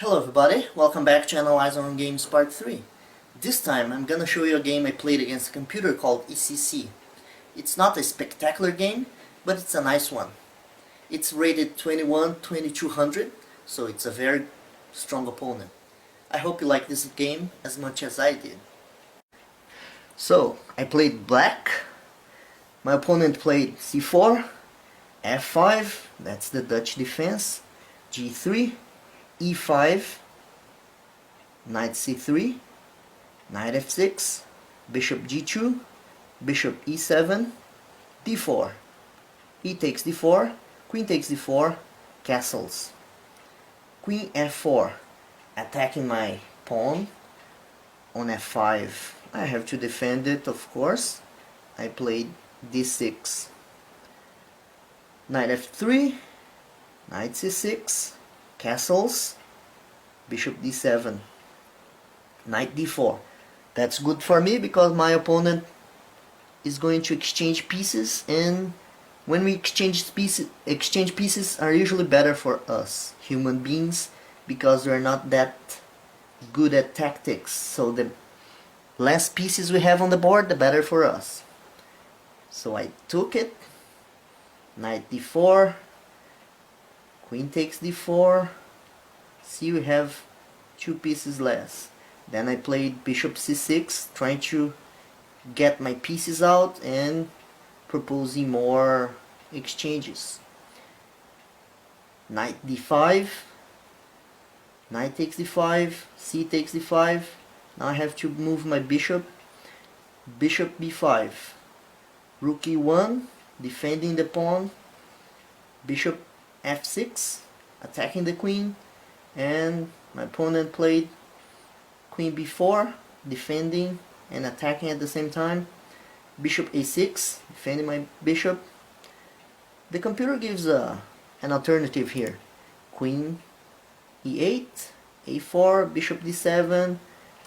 Hello everybody, welcome back to Analyze on Games Part 3. This time I'm gonna show you a game I played against a computer called ECC. It's not a spectacular game, but it's a nice one. It's rated 21-2200, so it's a very strong opponent. I hope you like this game as much as I did. So, I played black. My opponent played c4, f5, that's the Dutch defense, g3, e5, knight c3, knight f6, bishop g2, bishop e7, d4, e takes d4, queen takes d4, castles, queen f4, attacking my pawn on f5. I have to defend it, of course. I played d6, knight f3, knight c6, castles, bishop d7, knight d4. That's good for me because my opponent is going to exchange pieces, and when we exchange pieces are usually better for us human beings because we're not that good at tactics. So the less pieces we have on the board, the better for us. So I took it, knight d4, queen takes d4. See, we have two pieces less. Then I played bishop c6, trying to get my pieces out and proposing more exchanges. Knight d5, knight takes d5, c takes d5. Now I have to move my bishop, bishop b5, rook e1, defending the pawn, bishop f6, attacking the queen, and my opponent played queen b4, defending and attacking at the same time, bishop a6, defending my bishop. The computer gives an alternative here, queen e8, a4, bishop d7,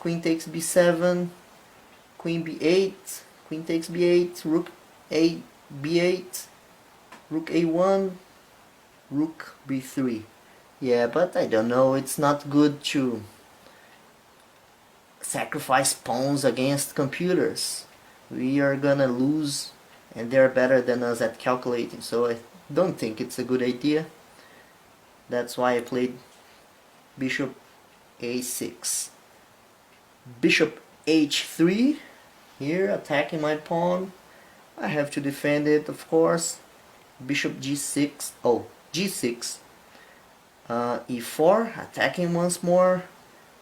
queen takes b7, queen b8, queen takes b8, rook a b8, rook a1, rook b3. Yeah, but I don't know, it's not good to sacrifice pawns against computers. We are gonna lose, and they're better than us at calculating, so I don't think it's a good idea. That's why I played bishop a6, bishop h3, here attacking my pawn. I have to defend it, of course. Bishop g6, oh, g6, e4, attacking once more,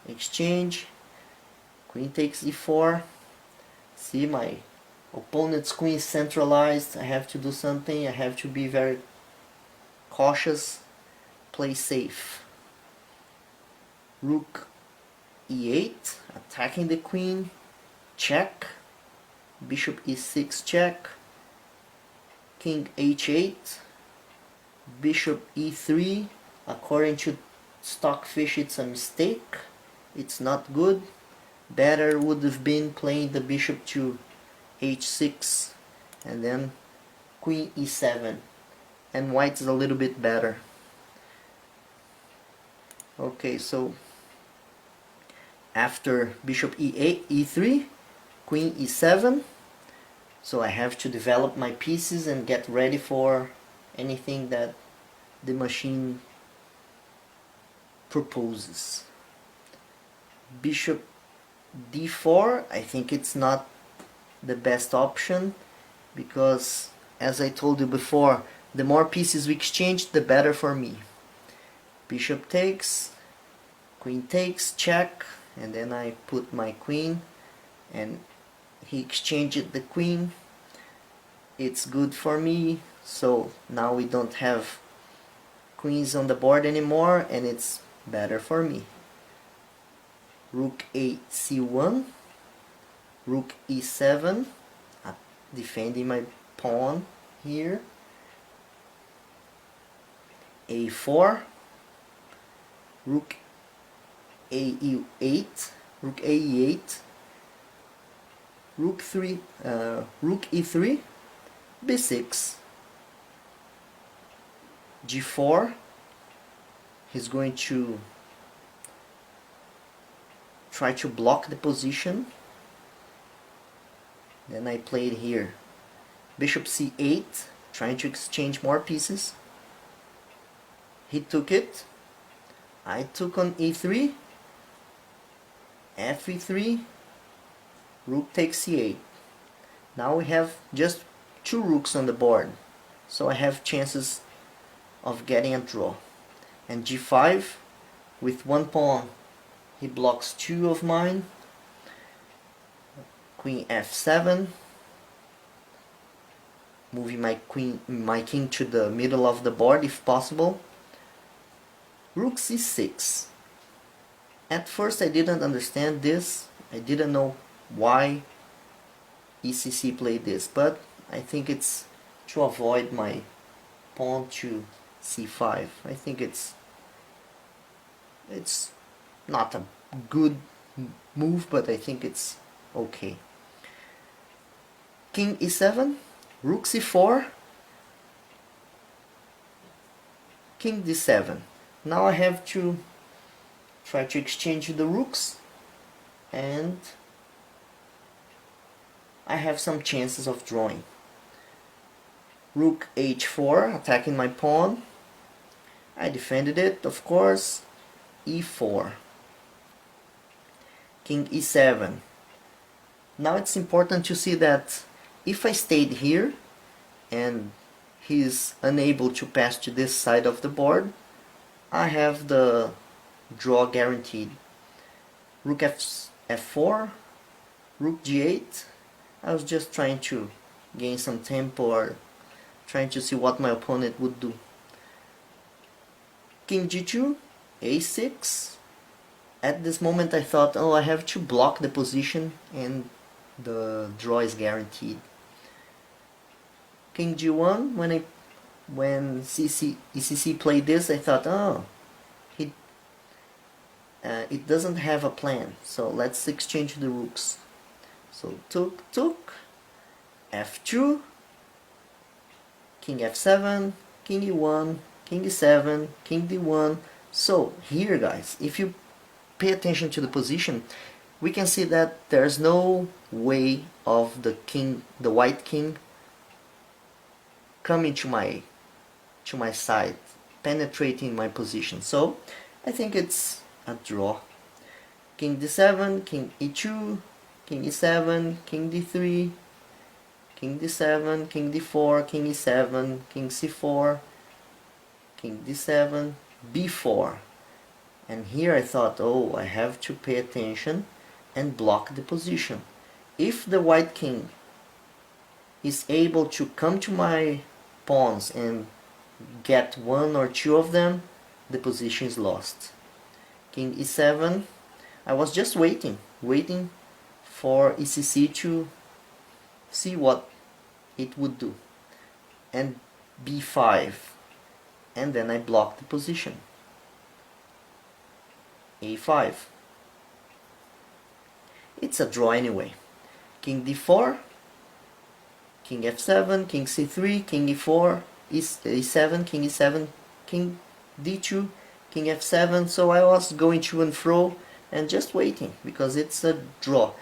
exchange, queen takes e4. See, my opponent's queen is centralized. I have to do something. I have to be very cautious, play safe. Rook e8, attacking the queen, check, bishop e6 check, king h8, bishop e3. According to Stockfish, it's a mistake. It's not good. Better would have been playing the bishop to h6 and then queen e7, and white is a little bit better. Okay, so after bishop e8, e3, queen e7, so I have to develop my pieces and get ready for anything that the machine proposes. Bishop d4, I think it's not the best option because, as I told you before, the more pieces we exchange, the better for me. Bishop takes, queen takes, check, and then I put my queen and he exchanged the queen. It's good for me, so now we don't have queens on the board anymore, and it's better for me. Rook a c1, rook e7, defending my pawn here, a4, rook a e8, rook a e8, rook e3, b6, g4. He's going to try to block the position. Then I played here bishop c8, trying to exchange more pieces. He took it. I took on e3, fe3, rook takes c8. Now we have just 2 rooks on the board, so I have chances of getting a draw. And g5, with 1 pawn, he blocks 2 of mine. Queen f7, moving my king to the middle of the board if possible. Rook c6. At first I didn't understand this. I didn't know why ECC played this, but I think it's to avoid my pawn to c5. I think it's not a good move, but I think it's okay. King e7, rook c4, king d7. Now I have to try to exchange the rooks, and I have some chances of drawing. Rook h4, attacking my pawn. I defended it, of course. e4, king e7. Now it's important to see that if I stayed here and he's unable to pass to this side of the board, I have the draw guaranteed. Rook f4, rook g8. I was just trying to gain some tempo, or trying to see what my opponent would do. King g2, a6. At this moment I thought, oh, I have to block the position and the draw is guaranteed. King g1, when ECC played this, I thought, oh, it doesn't have a plan, so let's exchange the rooks. So took, f2, king f7, king e1, king e7, king d1. So here, guys, if you pay attention to the position, we can see that there's no way of the white king coming to my side, penetrating my position. So I think it's a draw. King d7, king e2, king e7, king d3, king d7, king d4, king e7, king c4, king d7, b4. And here I thought, oh, I have to pay attention and block the position. If the white king is able to come to my pawns and get 1 or 2 of them, the position is lost. King e7, I was just waiting for ECC to see what it would do. And b5, and then I blocked the position. a5. It's a draw anyway. King d4, king f7, king c3, king e4, e7, king e7, king d2, king f7. So I was going to and fro and just waiting, because it's a draw.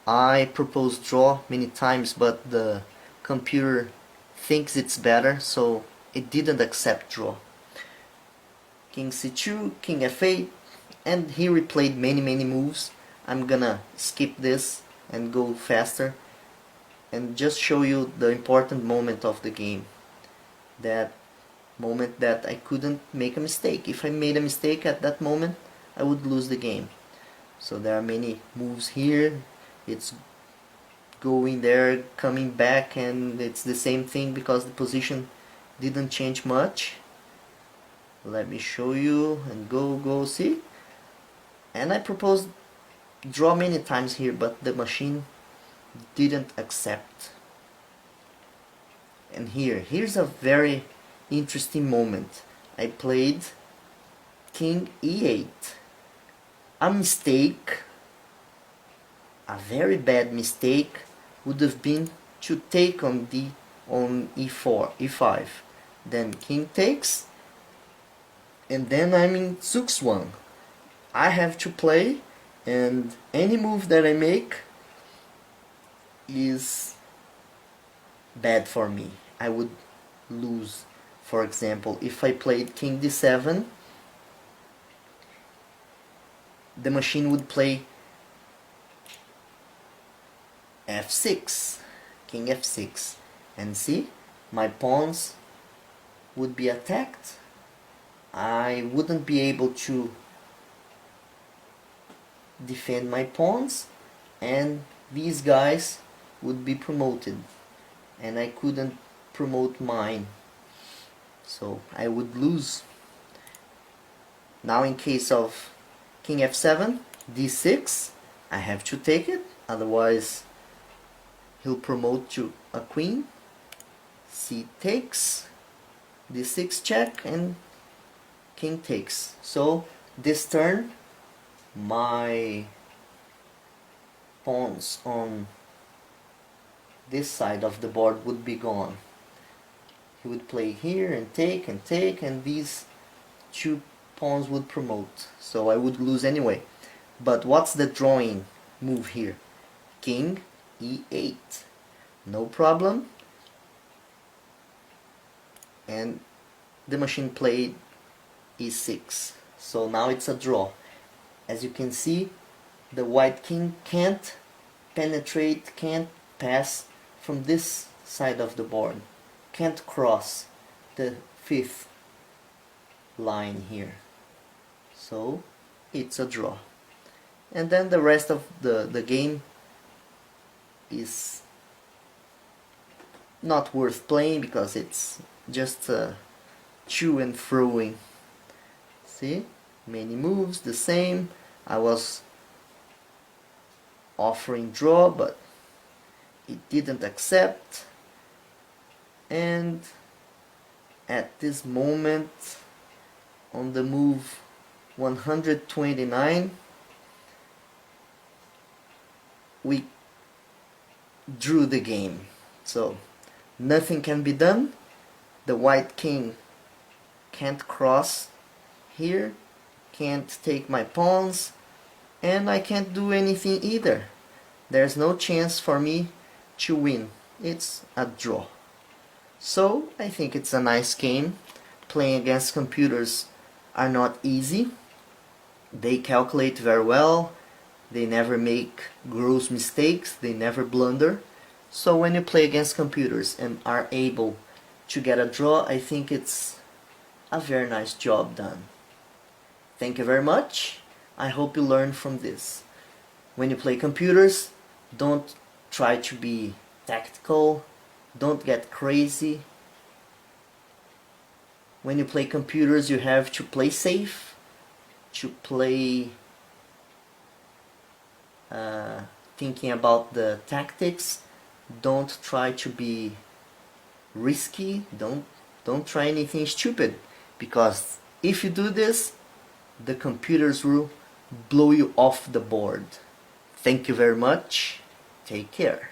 I proposed draw many times, but the computer thinks it's better, so it didn't accept draw. King c2, king f8, and he replayed many moves. I'm gonna skip this and go faster and just show you the important moment of the game. That moment that I couldn't make a mistake. If I made a mistake at that moment, I would lose the game. So there are many moves here. It's going there, coming back, and it's the same thing because the position didn't change much. Let me show you and go see. And I proposed draw many times here, but the machine didn't accept. And here's a very interesting moment. I played king e8. A mistake, a very bad mistake, would have been to take on e4, e5. Then king takes, and then I'm in Zugzwang. I have to play and any move that I make is bad for me. I would lose. For example, if I played king d7, the machine would play f6, king f6, and see, my pawns would be attacked. I wouldn't be able to defend my pawns, and these guys would be promoted, and I couldn't promote mine, so I would lose. Now in case of king f7, d6, I have to take it, otherwise he'll promote to a queen. C takes, d6 check, and king takes. So this turn my pawns on this side of the board would be gone. He would play here and take, and these two pawns would promote, so I would lose anyway. But what's the drawing move here? King e8, no problem, and the machine played e6, so now it's a draw. As you can see, the white king can't penetrate, can't pass from this side of the board, can't cross the fifth line here, so it's a draw. And then the rest of the game is not worth playing because it's just to and froing. See, many moves, the same. I was offering draw, but it didn't accept, and at this moment on the move 129 we drew the game, so nothing can be done. The white king can't cross here, can't take my pawns, and I can't do anything either. There's no chance for me to win. It's a draw. So I think it's a nice game. Playing against computers are not easy. They calculate very well. They never make gross mistakes. They never blunder. So when you play against computers and are able to get a draw, I think it's a very nice job done. Thank you very much. I hope you learned from this. When you play computers, don't try to be tactical. Don't get crazy. When you play computers, you have to play safe, to play thinking about the tactics. Don't try to be risky. Don't try anything stupid, because if you do this, the computers will blow you off the board. Thank you very much. Take care.